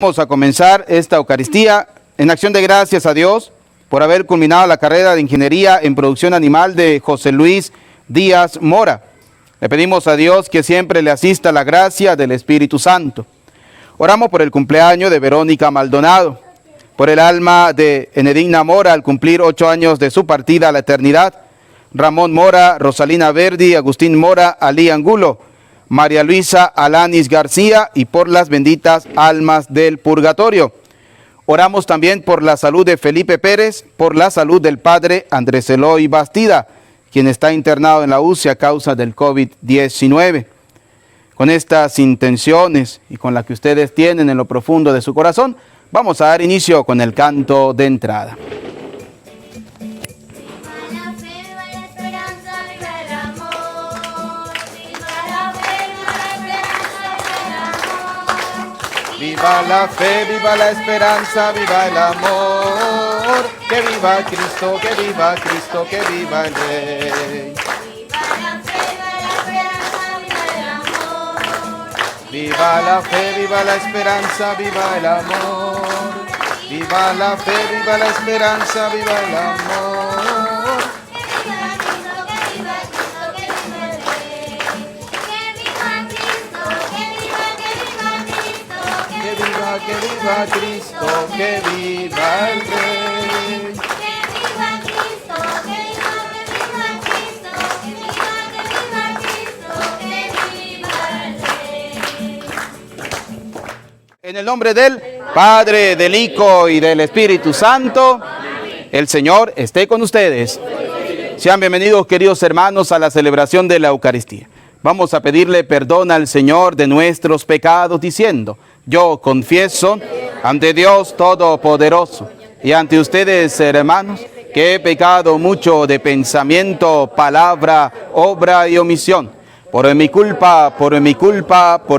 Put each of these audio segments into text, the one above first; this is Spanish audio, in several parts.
Vamos a comenzar esta Eucaristía en acción de gracias a Dios por haber culminado la carrera de Ingeniería en Producción Animal de José Luis Díaz Mora. Le pedimos a Dios que siempre le asista la gracia del Espíritu Santo. Oramos por el cumpleaños de Verónica Maldonado, por el alma de Enedina Mora al cumplir 8 años de su partida a la eternidad, Ramón Mora, Rosalina Verdi, Agustín Mora, Ali Angulo, María Luisa Alanis García y por las benditas almas del purgatorio. Oramos también por la salud de Felipe Pérez, por la salud del padre Andrés Eloy Bastida, quien está internado en la UCI a causa del COVID-19. Con estas intenciones y con las que ustedes tienen en lo profundo de su corazón, vamos a dar inicio con el canto de entrada. Viva la fe, viva la esperanza, viva el amor. Que viva Cristo, que viva Cristo, que viva el Rey. Viva la fe, viva la esperanza, viva el amor. Viva la fe, viva la esperanza, viva el amor. Que viva Cristo, que viva el Rey. Que viva Cristo, que viva Cristo, que viva Cristo, que viva el Rey. En el nombre del Padre, del Hijo y del Espíritu Santo, el Señor esté con ustedes. Sean bienvenidos, queridos hermanos, a la celebración de la Eucaristía. Vamos a pedirle perdón al Señor de nuestros pecados diciendo: yo confieso ante Dios Todopoderoso y ante ustedes, hermanos, que he pecado mucho de pensamiento, palabra, obra y omisión. Por mi culpa, por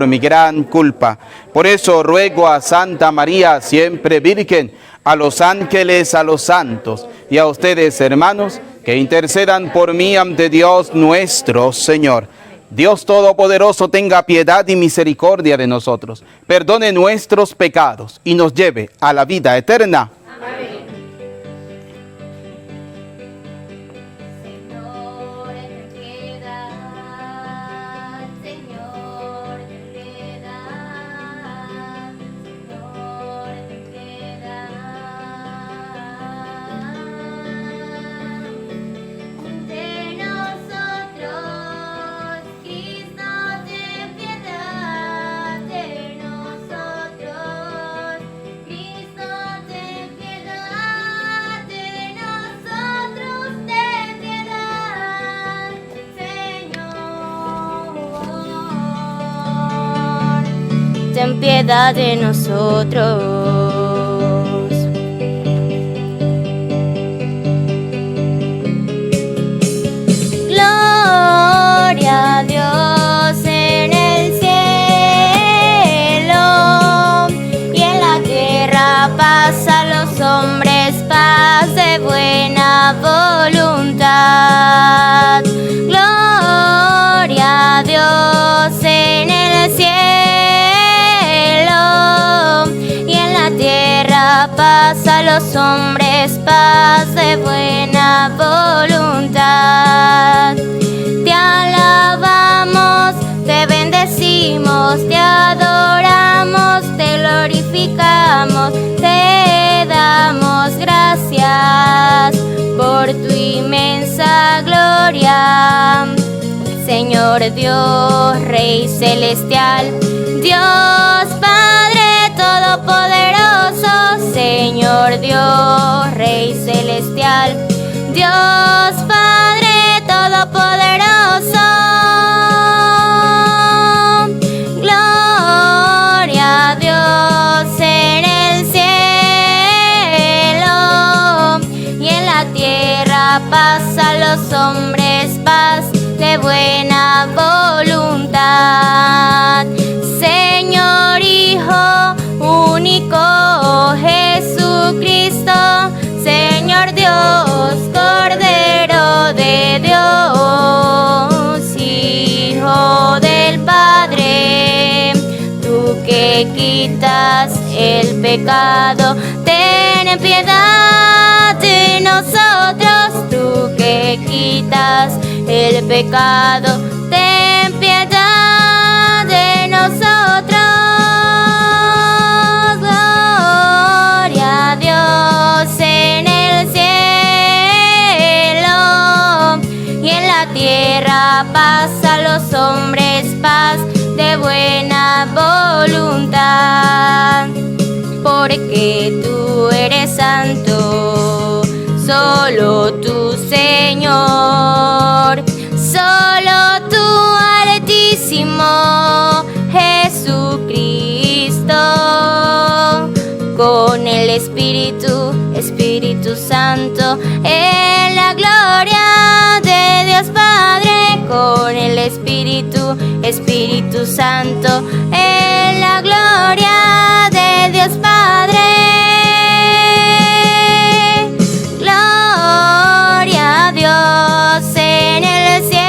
mi gran culpa. Por eso ruego a Santa María, siempre Virgen, a los ángeles, a los santos y a ustedes, hermanos, que intercedan por mí ante Dios nuestro Señor. Dios Todopoderoso tenga piedad y misericordia de nosotros, perdone nuestros pecados y nos lleve a la vida eterna. Amén. Señor, ten piedad, Señor, ten piedad, Señor, ten piedad. De nosotros, Cristo, ten piedad de nosotros. Cristo, ten piedad de nosotros, ten piedad, Señor. Ten piedad de nosotros. Gloria a Dios en el cielo y en la tierra paz a los hombres, paz de buena voluntad. Gloria a Dios en el cielo y en la tierra paz a los hombres, paz de buena voluntad. Te alabamos, te bendecimos, te adoramos, te glorificamos, te damos gracias por tu inmensa gloria. Señor Dios, Rey celestial, Dios Padre todopoderoso, Señor Dios, Rey celestial, Dios Padre todopoderoso. Gloria a Dios en el cielo y en la tierra paz a los hombres, paz de buena voluntad. Señor Hijo único Jesucristo, Señor Dios, Cordero de Dios, Hijo del Padre, tú que quitas el pecado. Ten piedad de nosotros, tú que quitas el pecado. Ten piedad de nosotros. Gloria a Dios en el cielo y en la tierra paz a los hombres, paz de buena voluntad. Porque tú eres santo, solo tú, Señor, solo tú, Altísimo Jesucristo, con el Espíritu Santo, en la gloria de Dios Padre, con el Espíritu Santo, en la gloria de Dios Padre. Gloria a Dios en el cielo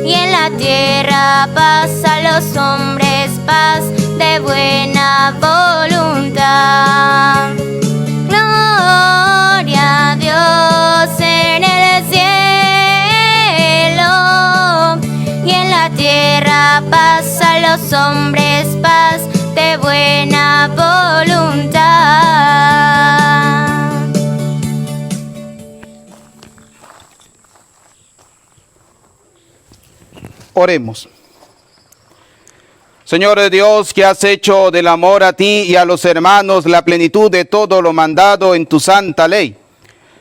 y en la tierra paz a los hombres, paz de buena voluntad. Gloria a Dios en el cielo y en la tierra paz a los hombres, paz de buena voluntad. Oremos. Señor de Dios, que has hecho del amor a ti y a los hermanos la plenitud de todo lo mandado en tu santa ley,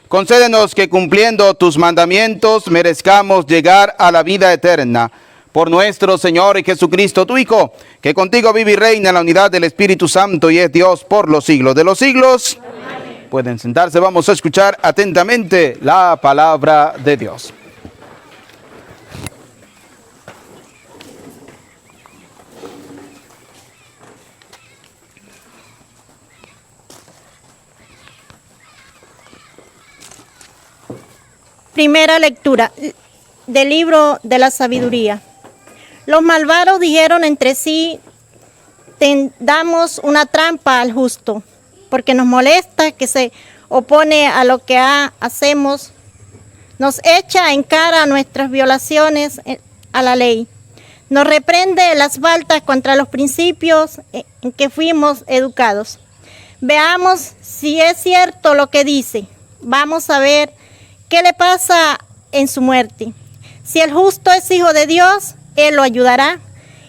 concédenos que cumpliendo tus mandamientos merezcamos llegar a la vida eterna. Por nuestro Señor Jesucristo, tu Hijo, que contigo vive y reina en la unidad del Espíritu Santo y es Dios por los siglos de los siglos. Amén. Pueden sentarse, vamos a escuchar atentamente la palabra de Dios. Primera lectura del libro de la sabiduría. Los malvados dijeron entre sí: tendamos una trampa al justo, porque nos molesta que se opone a lo que hacemos, nos echa en cara nuestras violaciones a la ley, nos reprende las faltas contra los principios en que fuimos educados. Veamos si es cierto lo que dice. Vamos a ver qué le pasa en su muerte. Si el justo es hijo de Dios, Él lo ayudará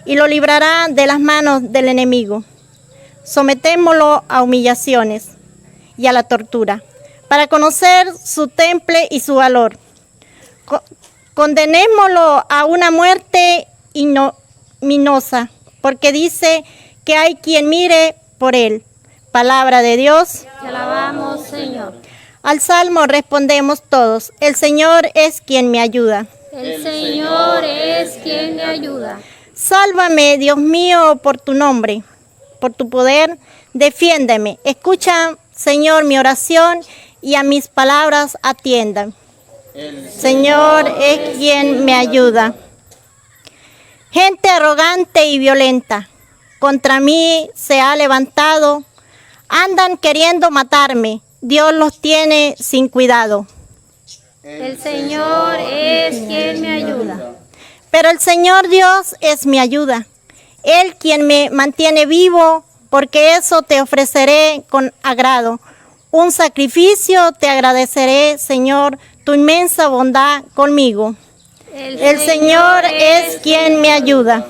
y lo librará de las manos del enemigo. Sometémoslo a humillaciones y a la tortura, para conocer su temple y su valor. Condenémoslo a una muerte ignominiosa, porque dice que hay quien mire por él. Palabra de Dios. Te alabamos, Señor. Al salmo respondemos todos: el Señor es quien me ayuda. El Señor es quien me ayuda. Sálvame, Dios mío, por tu nombre, por tu poder, defiéndeme. Escucha, Señor, mi oración y a mis palabras atiendan. El Señor es quien me ayuda. Gente arrogante y violenta contra mí se ha levantado. Andan queriendo matarme. Dios los tiene sin cuidado. El Señor es quien me ayuda. Pero el Señor Dios es mi ayuda. Él quien me mantiene vivo, porque eso te ofreceré con agrado. Un sacrificio te agradeceré, Señor, tu inmensa bondad conmigo. El Señor es quien me ayuda.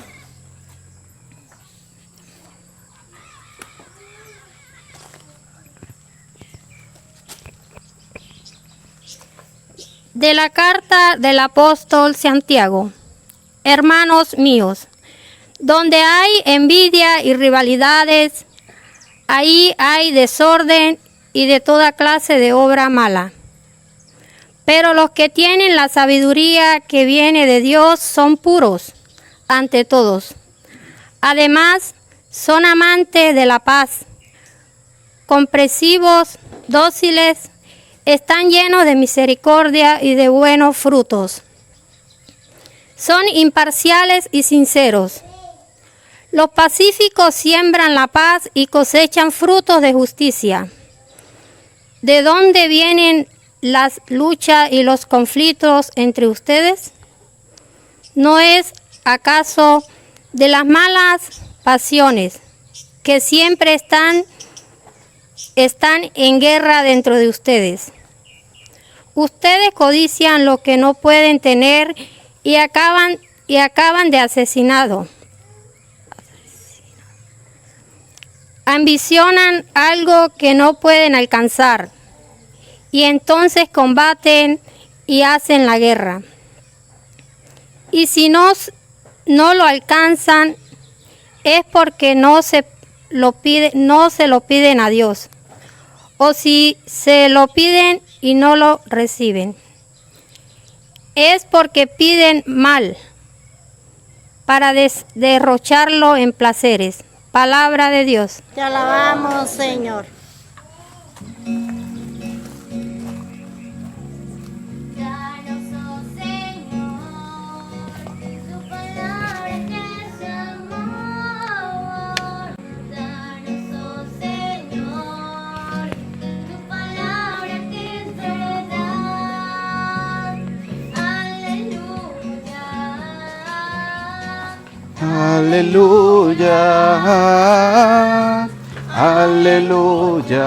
De la carta del apóstol Santiago. Hermanos míos, donde hay envidia y rivalidades, ahí hay desorden y de toda clase de obra mala. Pero los que tienen la sabiduría que viene de Dios son puros ante todos. Además, son amantes de la paz, comprensivos, dóciles, están llenos de misericordia y de buenos frutos. Son imparciales y sinceros. Los pacíficos siembran la paz y cosechan frutos de justicia. ¿De dónde vienen las luchas y los conflictos entre ustedes? ¿No es acaso de las malas pasiones que siempre están en guerra dentro de ustedes? Ustedes codician lo que no pueden tener y acaban de asesinado. Ambicionan algo que no pueden alcanzar y entonces combaten y hacen la guerra. Y si no lo alcanzan es porque no se lo piden a Dios, o si se lo piden y no lo reciben, es porque piden mal para derrocharlo en placeres. Palabra de Dios. Te alabamos, Señor. Danos, oh Señor, tu palabra que es amor. Danos, oh Señor, tu palabra que es verdad. Aleluya. Aleluya, aleluya.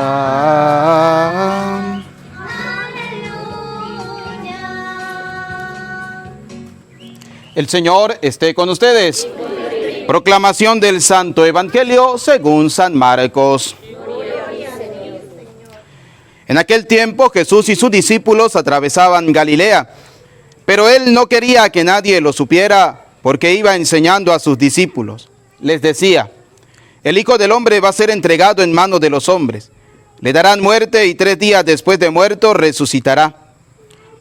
El Señor esté con ustedes. Proclamación del Santo Evangelio según San Marcos. En aquel tiempo Jesús y sus discípulos atravesaban Galilea, pero él no quería que nadie lo supiera porque iba enseñando a sus discípulos. Les decía: el Hijo del Hombre va a ser entregado en manos de los hombres. Le darán muerte y 3 días después de muerto resucitará.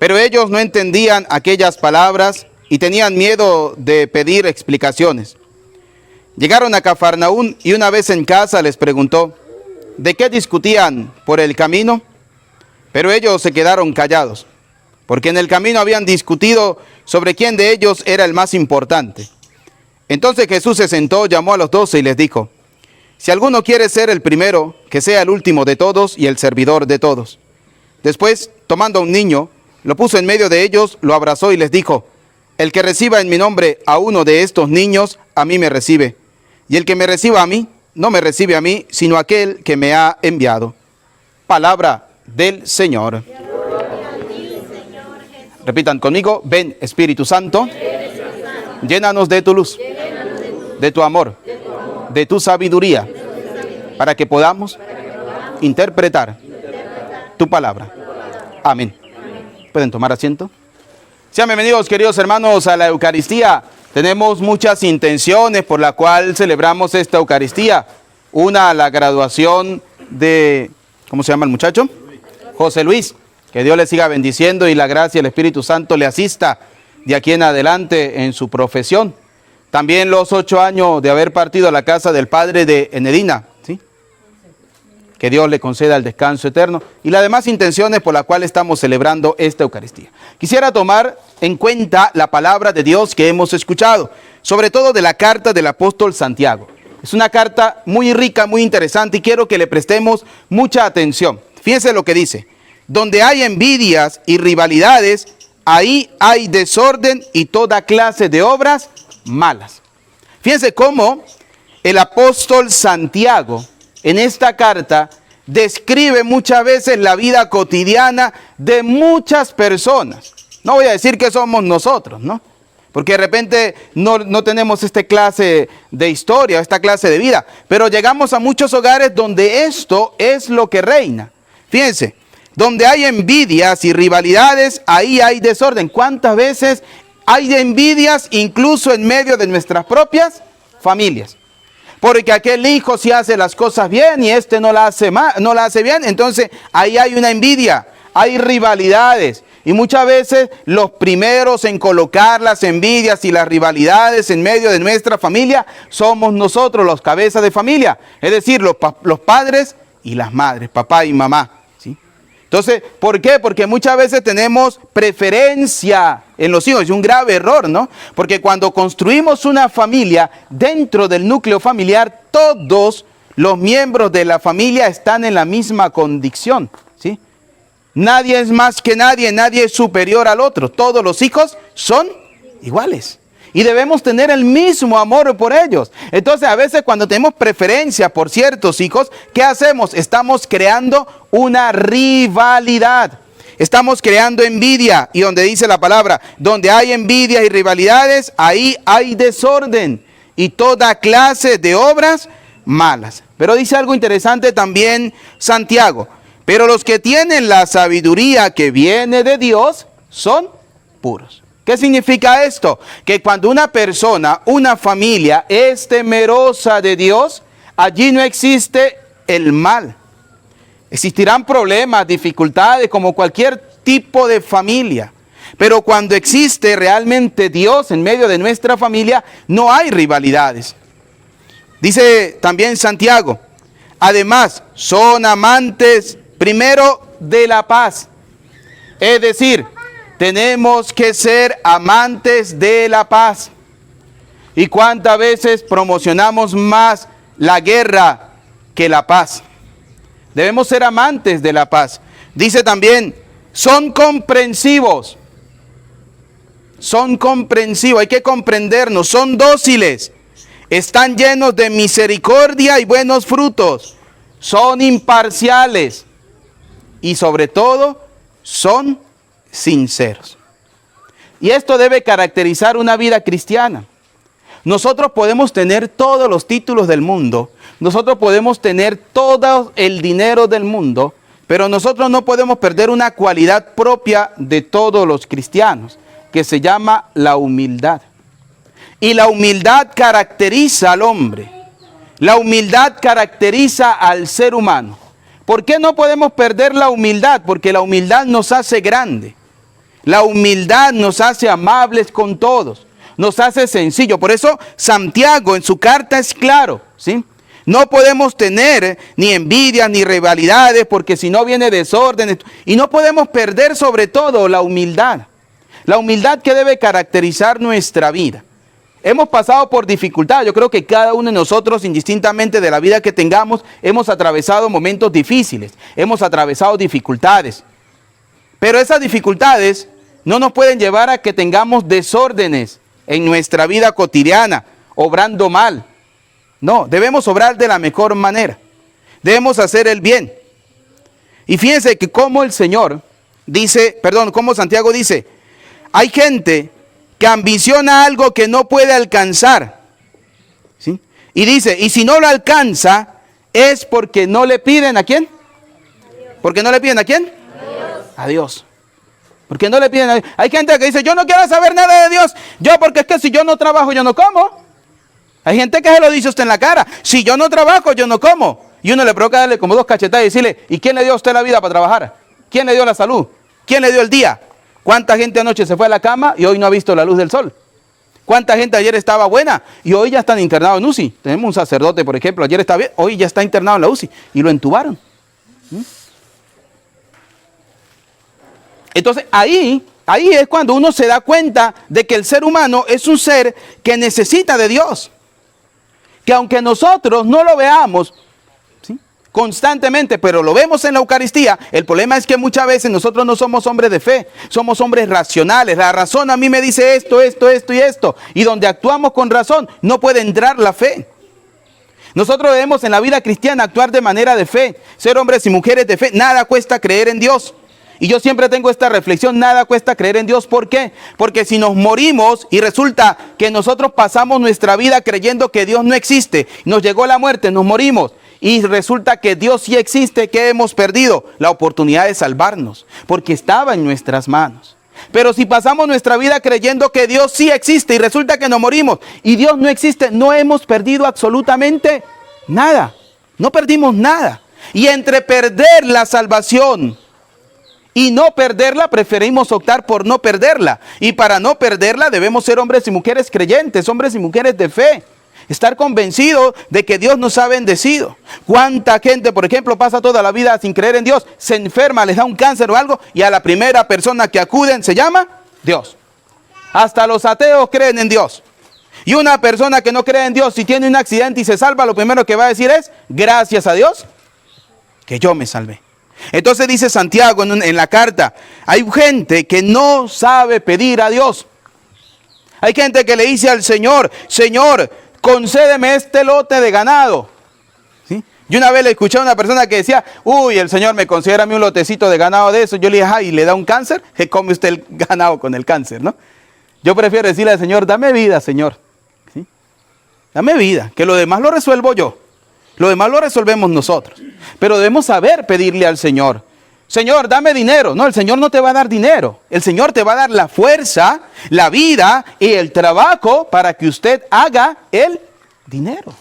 Pero ellos no entendían aquellas palabras y tenían miedo de pedir explicaciones. Llegaron a Cafarnaún y una vez en casa les preguntó: ¿de qué discutían por el camino? Pero ellos se quedaron callados, porque en el camino habían discutido sobre quién de ellos era el más importante. Entonces Jesús se sentó, llamó a los 12 y les dijo: si alguno quiere ser el primero, que sea el último de todos y el servidor de todos. Después, tomando a un niño, lo puso en medio de ellos, lo abrazó y les dijo: el que reciba en mi nombre a uno de estos niños, a mí me recibe. Y el que me reciba a mí, no me recibe a mí, sino a aquel que me ha enviado. Palabra del Señor. Repitan conmigo: ven, Espíritu Santo, llénanos de tu luz, de tu amor, de tu sabiduría, para que podamos interpretar tu palabra. Amén. ¿Pueden tomar asiento? Sean bienvenidos, queridos hermanos, a la Eucaristía. Tenemos muchas intenciones por la cual celebramos esta Eucaristía. Una, la graduación de, ¿cómo se llama el muchacho? José Luis. Que Dios le siga bendiciendo y la gracia del Espíritu Santo le asista de aquí en adelante en su profesión. También los 8 años de haber partido a la casa del padre de Enedina, ¿sí? Que Dios le conceda el descanso eterno y las demás intenciones por las cuales estamos celebrando esta Eucaristía. Quisiera tomar en cuenta la palabra de Dios que hemos escuchado, sobre todo de la carta del apóstol Santiago. Es una carta muy rica, muy interesante y quiero que le prestemos mucha atención. Fíjense lo que dice: donde hay envidias y rivalidades, ahí hay desorden y toda clase de obras malas. Fíjense cómo el apóstol Santiago en esta carta describe muchas veces la vida cotidiana de muchas personas. No voy a decir que somos nosotros, ¿no? Porque de repente no tenemos esta clase de historia, esta clase de vida. Pero llegamos a muchos hogares donde esto es lo que reina. Fíjense, donde hay envidias y rivalidades, ahí hay desorden. ¿Cuántas veces hay envidias incluso en medio de nuestras propias familias? Porque aquel hijo sí hace las cosas bien y este no la hace bien. Entonces ahí hay una envidia, hay rivalidades. Y muchas veces los primeros en colocar las envidias y las rivalidades en medio de nuestra familia somos nosotros, los cabezas de familia. Es decir, los padres y las madres, papá y mamá. ¿Sí? Entonces, ¿por qué? Porque muchas veces tenemos preferencia en los hijos. Es un grave error, ¿no? Porque cuando construimos una familia, dentro del núcleo familiar, todos los miembros de la familia están en la misma condición, ¿sí? Nadie es más que nadie, nadie es superior al otro. Todos los hijos son iguales. Y debemos tener el mismo amor por ellos. Entonces, a veces cuando tenemos preferencia por ciertos hijos, ¿qué hacemos? Estamos creando una rivalidad. Estamos creando envidia. Y donde dice la palabra, donde hay envidia y rivalidades, ahí hay desorden y toda clase de obras malas. Pero dice algo interesante también Santiago. Pero los que tienen la sabiduría que viene de Dios son puros. ¿Qué significa esto? Que cuando una persona, una familia es temerosa de Dios, allí no existe el mal. Existirán problemas, dificultades, como cualquier tipo de familia. Pero cuando existe realmente Dios en medio de nuestra familia, no hay rivalidades. Dice también Santiago, además son amantes primero de la paz. Es decir, tenemos que ser amantes de la paz. ¿Y cuántas veces promocionamos más la guerra que la paz? Debemos ser amantes de la paz. Dice también, son comprensivos. Son comprensivos, hay que comprendernos. Son dóciles. Están llenos de misericordia y buenos frutos. Son imparciales. Y sobre todo, son sinceros. Y esto debe caracterizar una vida cristiana. Nosotros podemos tener todos los títulos del mundo, nosotros podemos tener todo el dinero del mundo, pero nosotros no podemos perder una cualidad propia de todos los cristianos, que se llama la humildad. Y la humildad caracteriza al hombre, la humildad caracteriza al ser humano. ¿Por qué no podemos perder la humildad? Porque la humildad nos hace grande. La humildad nos hace amables con todos, nos hace sencillo. Por eso Santiago en su carta es claro, ¿sí? No podemos tener ni envidias ni rivalidades, porque si no viene desorden. Y no podemos perder sobre todo la humildad. La humildad que debe caracterizar nuestra vida. Hemos pasado por dificultades. Yo creo que cada uno de nosotros, indistintamente de la vida que tengamos, hemos atravesado momentos difíciles, hemos atravesado dificultades. Pero esas dificultades no nos pueden llevar a que tengamos desórdenes en nuestra vida cotidiana, obrando mal. No, debemos obrar de la mejor manera. Debemos hacer el bien. Y fíjense que como el Señor dice, como Santiago dice, hay gente que ambiciona algo que no puede alcanzar, ¿sí? Y dice, y si no lo alcanza, es porque no le piden ¿a quién? ¿Porque no le piden a quién? A Dios. Porque no le piden a Dios. Hay gente que dice, yo no quiero saber nada de Dios. Porque es que si yo no trabajo, yo no como. Hay gente que se lo dice usted en la cara. Si yo no trabajo, yo no como. Y uno le provoca darle como 2 cachetadas y decirle, ¿y quién le dio a usted la vida para trabajar? ¿Quién le dio la salud? ¿Quién le dio el día? ¿Cuánta gente anoche se fue a la cama y hoy no ha visto la luz del sol? ¿Cuánta gente ayer estaba buena y hoy ya están internados en UCI? Tenemos un sacerdote, por ejemplo, ayer estaba bien, hoy ya está internado en la UCI y lo entubaron. Entonces ahí es cuando uno se da cuenta de que el ser humano es un ser que necesita de Dios. Que aunque nosotros no lo veamos, ¿sí?, constantemente, pero lo vemos en la Eucaristía, el problema es que muchas veces nosotros no somos hombres de fe, somos hombres racionales. La razón a mí me dice esto y esto. Y donde actuamos con razón, no puede entrar la fe. Nosotros debemos en la vida cristiana actuar de manera de fe, ser hombres y mujeres de fe. Nada cuesta creer en Dios. Y yo siempre tengo esta reflexión, nada cuesta creer en Dios. ¿Por qué? Porque si nos morimos y resulta que nosotros pasamos nuestra vida creyendo que Dios no existe, nos llegó la muerte, nos morimos y resulta que Dios sí existe, ¿qué hemos perdido? La oportunidad de salvarnos, porque estaba en nuestras manos. Pero si pasamos nuestra vida creyendo que Dios sí existe y resulta que nos morimos y Dios no existe, no hemos perdido absolutamente nada. No perdimos nada. Y entre perder la salvación y no perderla, preferimos optar por no perderla. Y para no perderla debemos ser hombres y mujeres creyentes, hombres y mujeres de fe. Estar convencidos de que Dios nos ha bendecido. ¿Cuánta gente, por ejemplo, pasa toda la vida sin creer en Dios? Se enferma, les da un cáncer o algo y a la primera persona que acuden se llama Dios. Hasta los ateos creen en Dios. Y una persona que no cree en Dios, si tiene un accidente y se salva, lo primero que va a decir es, gracias a Dios que yo me salvé. Entonces dice Santiago en la carta, hay gente que no sabe pedir a Dios. Hay gente que le dice al Señor, Señor, concédeme este lote de ganado. ¿Sí? Y una vez le escuché a una persona que decía, uy, el Señor me concediera a mí un lotecito de ganado de eso. Yo le dije, ay, ¿le da un cáncer? ¿Qué come usted el ganado con el cáncer, no? Yo prefiero decirle al Señor, dame vida, Señor. ¿Sí? Dame vida, que lo demás lo resuelvo yo. Lo demás lo resolvemos nosotros. Pero debemos saber pedirle al Señor. Señor, dame dinero. No, el Señor no te va a dar dinero. El Señor te va a dar la fuerza, la vida y el trabajo para que usted haga el dinero.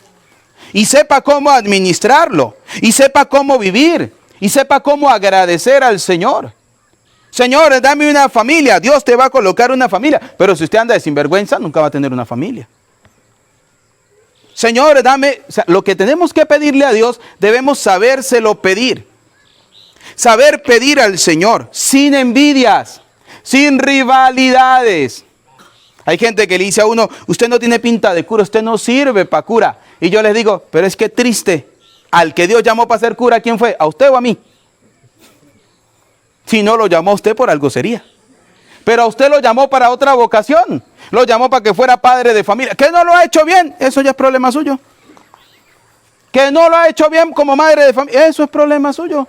Y sepa cómo administrarlo. Y sepa cómo vivir. Y sepa cómo agradecer al Señor. Señor, dame una familia. Dios te va a colocar una familia. Pero si usted anda de sinvergüenza, nunca va a tener una familia. Señor, dame, o sea, lo que tenemos que pedirle a Dios, debemos sabérselo pedir. Saber pedir al Señor, sin envidias, sin rivalidades. Hay gente que le dice a uno, usted no tiene pinta de cura, usted no sirve para cura. Y yo les digo, pero es que triste, al que Dios llamó para ser cura, ¿quién fue? ¿A usted o a mí? Si no lo llamó a usted, por algo sería. Pero a usted lo llamó para otra vocación. Lo llamó para que fuera padre de familia. ¿Que no lo ha hecho bien? Eso ya es problema suyo. Que no lo ha hecho bien como madre de familia. Eso es problema suyo.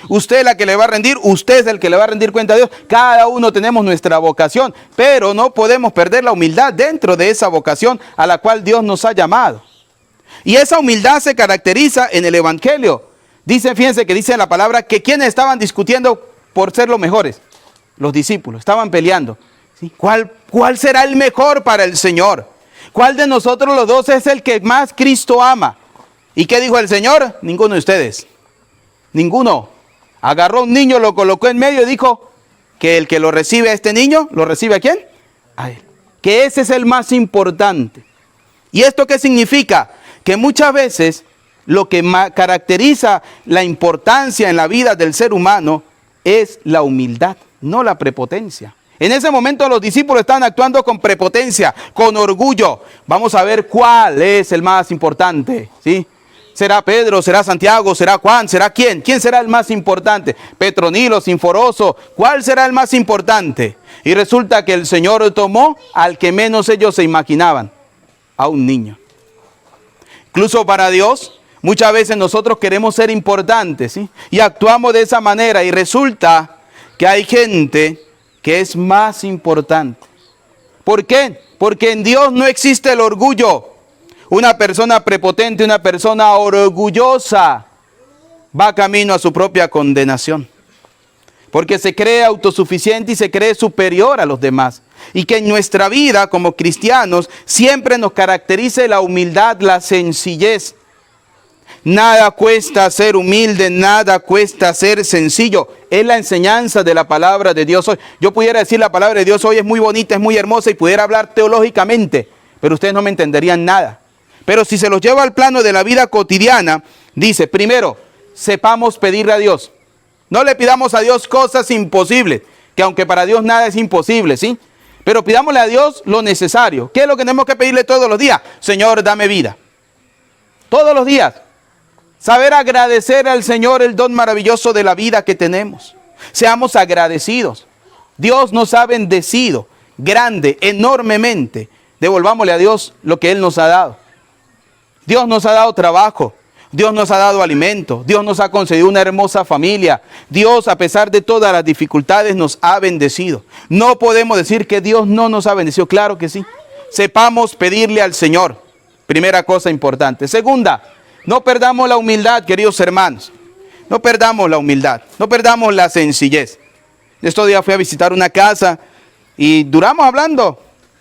Usted es la que le va a rendir. Usted es el que le va a rendir cuenta a Dios. Cada uno tenemos nuestra vocación. Pero no podemos perder la humildad dentro de esa vocación a la cual Dios nos ha llamado. Y esa humildad se caracteriza en el Evangelio. Dice, fíjense que dice en la palabra que quienes estaban discutiendo por ser los mejores. Los discípulos estaban peleando. ¿Sí? ¿Cuál será el mejor para el Señor? ¿Cuál de nosotros los dos es el que más Cristo ama? ¿Y qué dijo el Señor? Ninguno de ustedes. Ninguno. Agarró a un niño, lo colocó en medio y dijo que el que lo recibe a este niño, ¿lo recibe a quién? A él. Que ese es el más importante. ¿Y esto qué significa? Que muchas veces lo que caracteriza la importancia en la vida del ser humano es la humildad, no la prepotencia. En ese momento los discípulos estaban actuando con prepotencia, con orgullo. Vamos a ver cuál es el más importante, ¿sí? ¿Será Pedro? ¿Será Santiago? ¿Será Juan? ¿Será quién? ¿Quién será el más importante? Petronilo, Sinforoso. ¿Cuál será el más importante? Y resulta que el Señor tomó al que menos ellos se imaginaban, a un niño. Incluso para Dios, muchas veces nosotros queremos ser importantes, ¿sí? Y actuamos de esa manera y resulta que hay gente que es más importante. ¿Por qué? Porque en Dios no existe el orgullo. Una persona prepotente, una persona orgullosa, va camino a su propia condenación. Porque se cree autosuficiente y se cree superior a los demás. Y que en nuestra vida como cristianos siempre nos caracterice la humildad, la sencillez. Nada cuesta ser humilde, nada cuesta ser sencillo. Es la enseñanza de la palabra de Dios hoy. Yo pudiera decir la palabra de Dios hoy es muy bonita, es muy hermosa y pudiera hablar teológicamente, pero ustedes no me entenderían nada. Pero si se los lleva al plano de la vida cotidiana, dice, primero, sepamos pedirle a Dios. No le pidamos a Dios cosas imposibles, que aunque para Dios nada es imposible, ¿sí? Pero pidámosle a Dios lo necesario. ¿Qué es lo que tenemos que pedirle todos los días? Señor, dame vida. Todos los días. Saber agradecer al Señor el don maravilloso de la vida que tenemos. Seamos agradecidos. Dios nos ha bendecido grande, enormemente. Devolvámosle a Dios lo que Él nos ha dado. Dios nos ha dado trabajo. Dios nos ha dado alimento. Dios nos ha concedido una hermosa familia. Dios, a pesar de todas las dificultades, nos ha bendecido. No podemos decir que Dios no nos ha bendecido. Claro que sí. Sepamos pedirle al Señor. Primera cosa importante. Segunda, no perdamos la humildad, queridos hermanos. No perdamos la humildad. No perdamos la sencillez. Estos días fui a visitar una casa y duramos hablando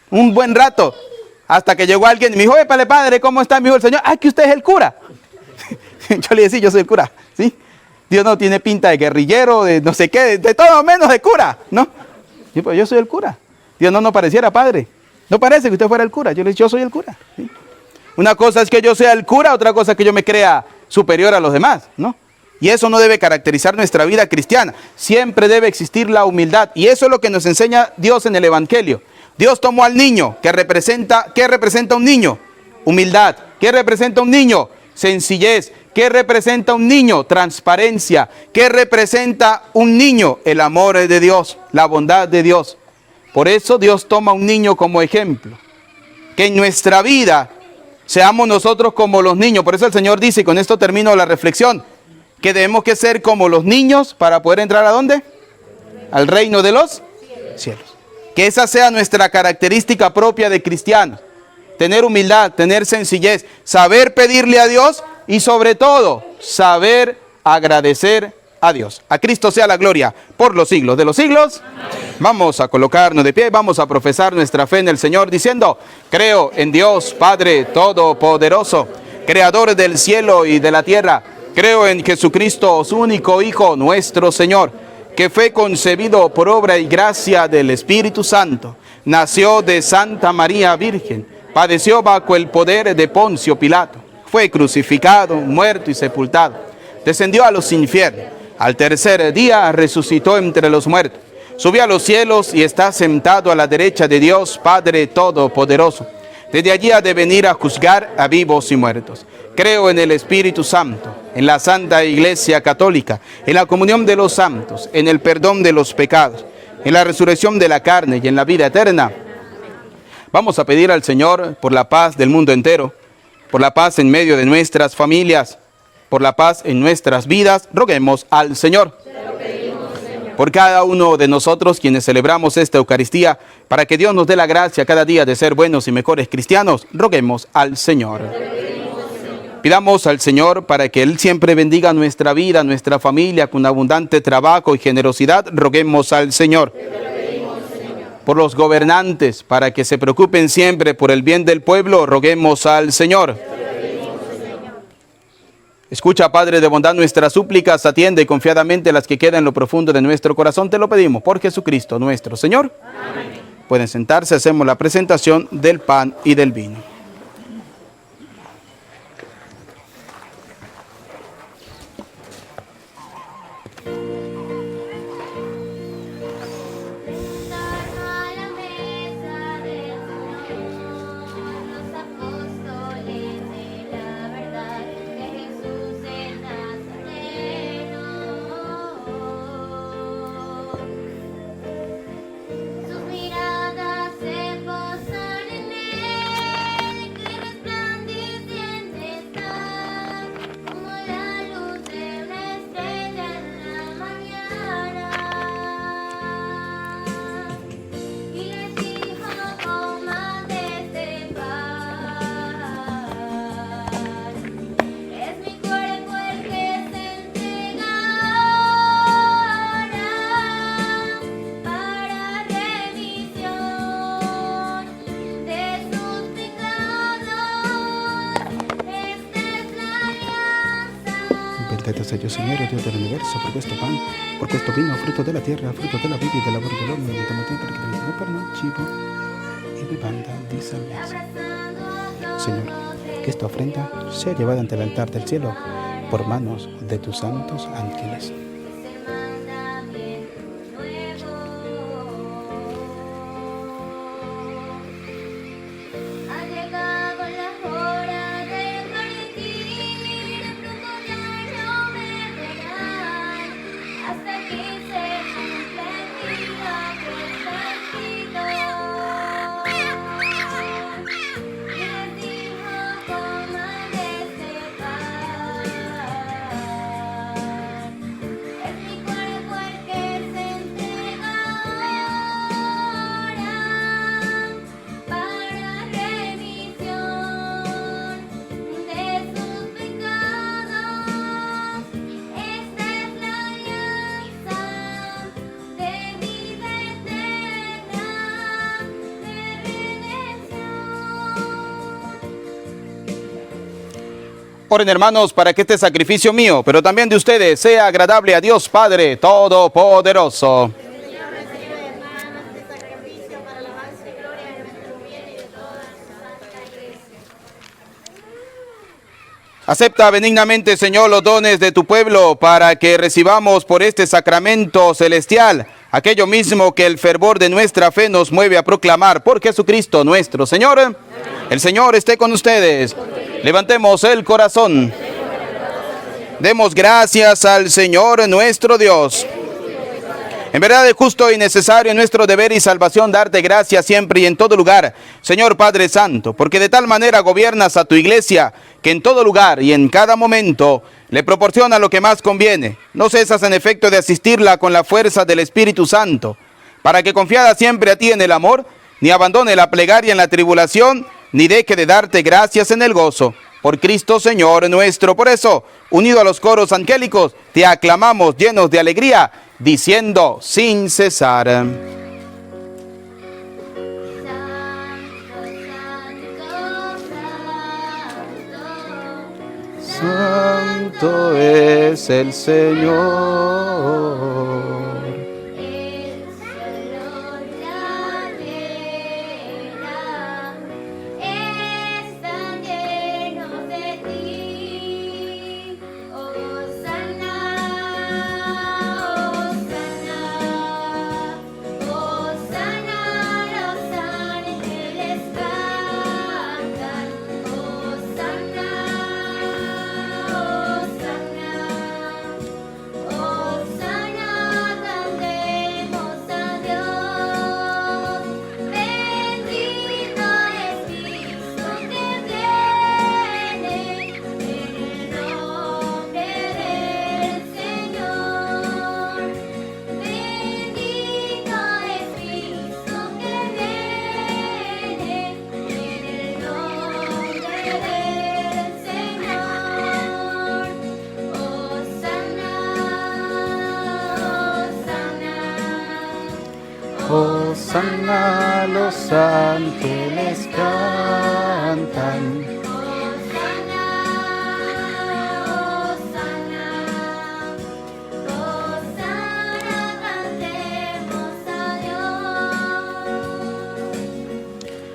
un buen rato. Hasta que llegó alguien y me dijo, épale padre, ¿cómo está? Me dijo el Señor, que usted es el cura. Yo le decía, yo soy el cura, ¿sí? Dios no tiene pinta de guerrillero, de no sé qué, de todo menos de cura, ¿no? Yo soy el cura. Dios no pareciera padre. No parece que usted fuera el cura. Yo le dije, yo soy el cura, ¿sí? Una cosa es que yo sea el cura, otra cosa es que yo me crea superior a los demás, ¿no? Y eso no debe caracterizar nuestra vida cristiana. Siempre debe existir la humildad. Y eso es lo que nos enseña Dios en el Evangelio. Dios tomó al niño, ¿qué representa un niño? Humildad. ¿Qué representa un niño? Sencillez. ¿Qué representa un niño? Transparencia. ¿Qué representa un niño? El amor de Dios, la bondad de Dios. Por eso Dios toma a un niño como ejemplo. Que en nuestra vida seamos nosotros como los niños. Por eso el Señor dice, y con esto termino la reflexión, que debemos que ser como los niños para poder entrar ¿a dónde? Al reino de los cielos. Que esa sea nuestra característica propia de cristianos. Tener humildad, tener sencillez, saber pedirle a Dios y sobre todo saber agradecer a Dios. A Cristo sea la gloria por los siglos de los siglos. Amén. Vamos a colocarnos de pie, vamos a profesar nuestra fe en el Señor diciendo: creo en Dios Padre Todopoderoso, Creador del cielo y de la tierra. Creo en Jesucristo, su único Hijo, nuestro Señor, que fue concebido por obra y gracia del Espíritu Santo. Nació de Santa María Virgen, padeció bajo el poder de Poncio Pilato, fue crucificado, muerto y sepultado. Descendió a los infiernos. Al tercer día resucitó entre los muertos. Subió a los cielos y está sentado a la derecha de Dios Padre Todopoderoso. Desde allí ha de venir a juzgar a vivos y muertos. Creo en el Espíritu Santo, en la Santa Iglesia Católica, en la comunión de los santos, en el perdón de los pecados, en la resurrección de la carne y en la vida eterna. Vamos a pedir al Señor por la paz del mundo entero, por la paz en medio de nuestras familias, por la paz en nuestras vidas. Roguemos al Señor. Por cada uno de nosotros quienes celebramos esta Eucaristía, para que Dios nos dé la gracia cada día de ser buenos y mejores cristianos, roguemos al Señor. Pidamos al Señor para que Él siempre bendiga nuestra vida, nuestra familia, con abundante trabajo y generosidad. Roguemos al Señor. Por los gobernantes, para que se preocupen siempre por el bien del pueblo, roguemos al Señor. Escucha, Padre de bondad, nuestras súplicas, atiende confiadamente las que quedan en lo profundo de nuestro corazón. Te lo pedimos por Jesucristo nuestro Señor. Amén. Pueden sentarse, hacemos la presentación del pan y del vino. Bendito sea Dios, Señor, Dios del universo, por questo pan, por questo vino, fruto della terra, frutto della vita e del lavoro dell'uomo, invitiamo te perché diventiamo per noi cibo y bebanda di salvezza. Señor, que esta ofrenda sea llevada ante el altar del cielo por manos de tus santos ángeles. Oren, hermanos, para que este sacrificio mío, pero también de ustedes, sea agradable a Dios Padre Todopoderoso. Acepta benignamente, Señor, los dones de tu pueblo, para que recibamos por este sacramento celestial aquello mismo que el fervor de nuestra fe nos mueve a proclamar por Jesucristo nuestro Señor. El Señor esté con ustedes. Levantemos el corazón. Demos gracias al Señor nuestro Dios. En verdad es justo y necesario en nuestro deber y salvación darte gracias siempre y en todo lugar, Señor Padre Santo, porque de tal manera gobiernas a tu iglesia que en todo lugar y en cada momento le proporciona lo que más conviene. No cesas en efecto de asistirla con la fuerza del Espíritu Santo, para que confiada siempre a ti en el amor, ni abandone la plegaria en la tribulación, ni deje de darte gracias en el gozo. Por Cristo Señor nuestro. Por eso, unido a los coros angélicos, te aclamamos llenos de alegría, diciendo sin cesar. Santo es el Señor. Hosanna, los ángeles cantan. Hosanna, Hosanna, cantemos a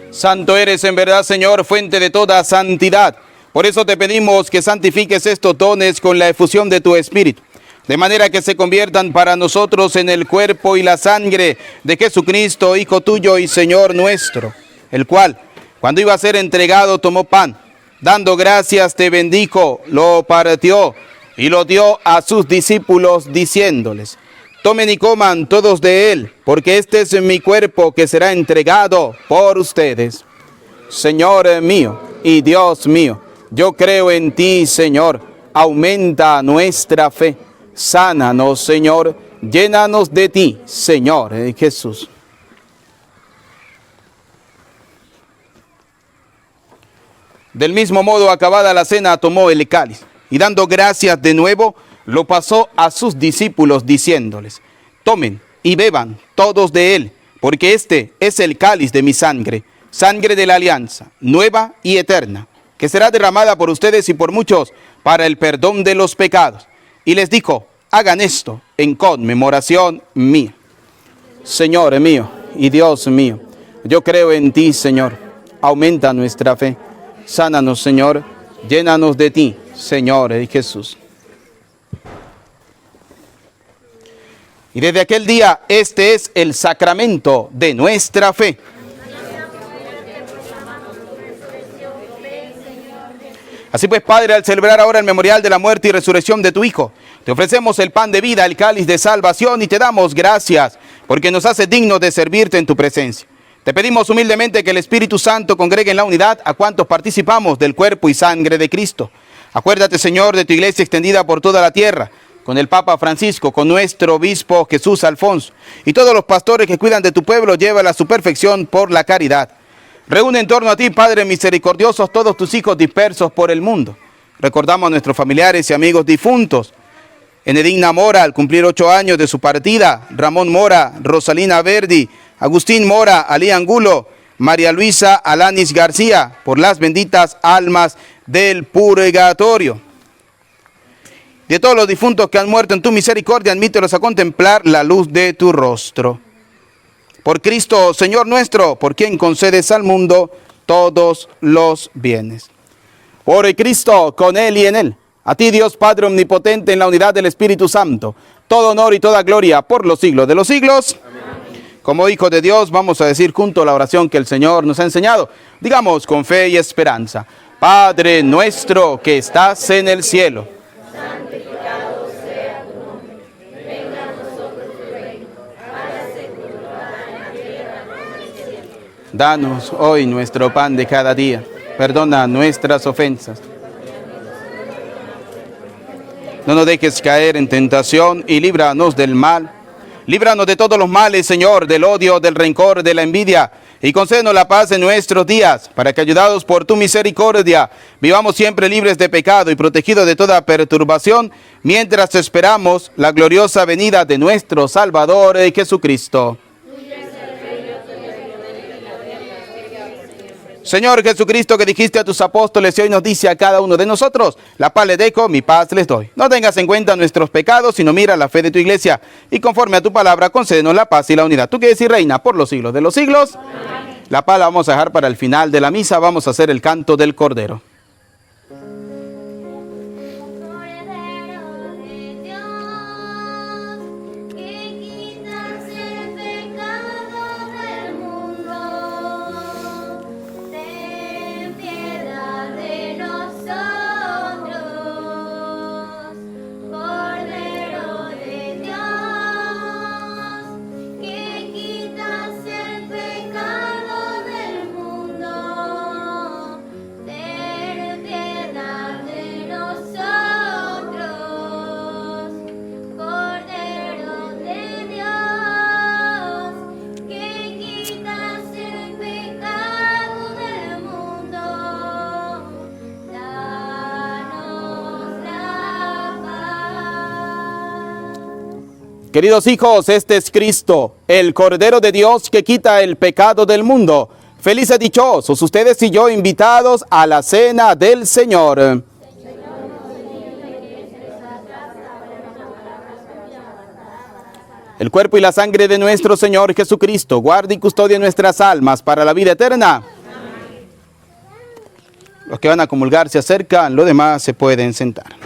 Dios. Santo eres en verdad, Señor, fuente de toda santidad. Por eso te pedimos que santifiques estos dones con la efusión de tu Espíritu, de manera que se conviertan para nosotros en el cuerpo y la sangre de Jesucristo, Hijo tuyo y Señor nuestro, el cual, cuando iba a ser entregado, tomó pan, dando gracias, te bendijo, lo partió y lo dio a sus discípulos, diciéndoles: tomen y coman todos de él, porque este es mi cuerpo que será entregado por ustedes. Señor mío y Dios mío, yo creo en ti, Señor, aumenta nuestra fe. Sánanos, Señor, llénanos de ti, Señor Jesús. Del mismo modo, acabada la cena, tomó el cáliz y dando gracias de nuevo, lo pasó a sus discípulos, diciéndoles: tomen y beban todos de él, porque este es el cáliz de mi sangre, sangre de la alianza, nueva y eterna, que será derramada por ustedes y por muchos para el perdón de los pecados. Y les dijo: hagan esto en conmemoración mía. Señor mío y Dios mío, yo creo en ti, Señor, aumenta nuestra fe. Sánanos, Señor, llénanos de ti, Señor Jesús. Y desde aquel día, este es el sacramento de nuestra fe. Así pues, Padre, al celebrar ahora el memorial de la muerte y resurrección de tu Hijo, te ofrecemos el pan de vida, el cáliz de salvación, y te damos gracias, porque nos hace dignos de servirte en tu presencia. Te pedimos humildemente que el Espíritu Santo congregue en la unidad a cuantos participamos del cuerpo y sangre de Cristo. Acuérdate, Señor, de tu iglesia extendida por toda la tierra, con el Papa Francisco, con nuestro obispo Jesús Alfonso, y todos los pastores que cuidan de tu pueblo, llévala a su perfección por la caridad. Reúne en torno a ti, Padre misericordioso, todos tus hijos dispersos por el mundo. Recordamos a nuestros familiares y amigos difuntos. Enedina Mora, al cumplir 8 años de su partida. Ramón Mora, Rosalina Verdi, Agustín Mora, Ali Angulo, María Luisa Alanis García, por las benditas almas del purgatorio. De todos los difuntos que han muerto en tu misericordia, admítelos a contemplar la luz de tu rostro. Por Cristo, Señor nuestro, por quien concedes al mundo todos los bienes. Por Cristo, con Él y en Él, a ti, Dios Padre omnipotente, en la unidad del Espíritu Santo, todo honor y toda gloria por los siglos de los siglos. Como hijos de Dios vamos a decir junto la oración que el Señor nos ha enseñado. Digamos con fe y esperanza. Padre nuestro que estás en el cielo. Santificado sea tu nombre. Venga a nosotros tu reino. Hágase tu voluntad en la tierra como en el cielo. Danos hoy nuestro pan de cada día. Perdona nuestras ofensas. No nos dejes caer en tentación y líbranos del mal. Líbranos de todos los males, Señor, del odio, del rencor, de la envidia. Y concédenos la paz en nuestros días, para que, ayudados por tu misericordia, vivamos siempre libres de pecado y protegidos de toda perturbación, mientras esperamos la gloriosa venida de nuestro Salvador Jesucristo. Señor Jesucristo, que dijiste a tus apóstoles y hoy nos dice a cada uno de nosotros, la paz les dejo, mi paz les doy. No tengas en cuenta nuestros pecados, sino mira la fe de tu iglesia y conforme a tu palabra concédenos la paz y la unidad. Tú que eres y reina por los siglos de los siglos. Amén. La paz la vamos a dejar para el final de la misa, vamos a hacer el canto del Cordero. Queridos hijos, este es Cristo, el Cordero de Dios que quita el pecado del mundo. Felices dichosos ustedes y yo invitados a la cena del Señor. El cuerpo y la sangre de nuestro Señor Jesucristo guarde y custodie nuestras almas para la vida eterna. Los que van a comulgar se acercan, los demás se pueden sentar.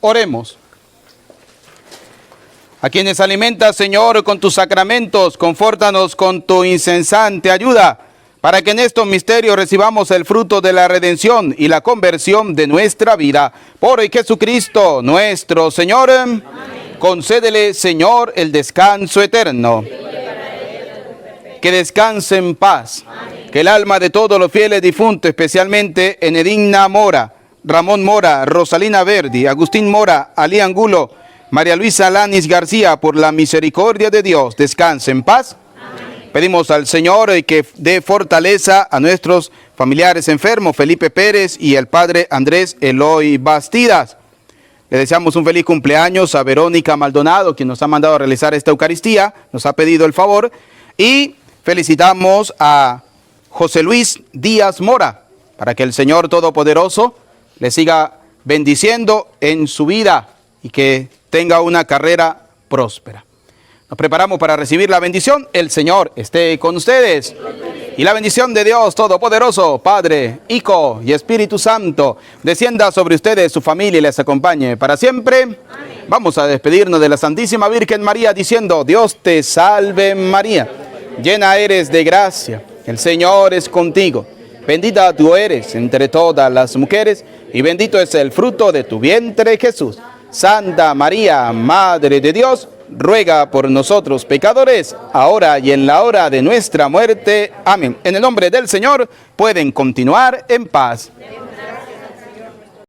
Oremos. A quienes alimentas, Señor, con tus sacramentos, confórtanos con tu incesante ayuda, para que en estos misterios recibamos el fruto de la redención y la conversión de nuestra vida. Por Jesucristo nuestro Señor. Amén. Concédele, Señor, el descanso eterno. Que descanse en paz. Amén. Que el alma de todos los fieles difuntos, especialmente Enedina Mora, Ramón Mora, Rosalina Verdi, Agustín Mora, Ali Angulo, María Luisa Lanis García, por la misericordia de Dios, descanse en paz. Amén. Pedimos al Señor que dé fortaleza a nuestros familiares enfermos, Felipe Pérez y el padre Andrés Eloy Bastidas. Le deseamos un feliz cumpleaños a Verónica Maldonado, quien nos ha mandado a realizar esta Eucaristía, nos ha pedido el favor. Y felicitamos a José Luis Díaz Mora, para que el Señor Todopoderoso le siga bendiciendo en su vida y que tenga una carrera próspera. Nos preparamos para recibir la bendición. El Señor esté con ustedes. Y la bendición de Dios Todopoderoso, Padre, Hijo y Espíritu Santo, descienda sobre ustedes, su familia, y les acompañe para siempre. Amén. Vamos a despedirnos de la Santísima Virgen María diciendo: Dios te salve María, llena eres de gracia, el Señor es contigo. Bendita tú eres entre todas las mujeres, y bendito es el fruto de tu vientre, Jesús. Santa María, Madre de Dios, ruega por nosotros pecadores, ahora y en la hora de nuestra muerte. Amén. En el nombre del Señor, pueden continuar en paz.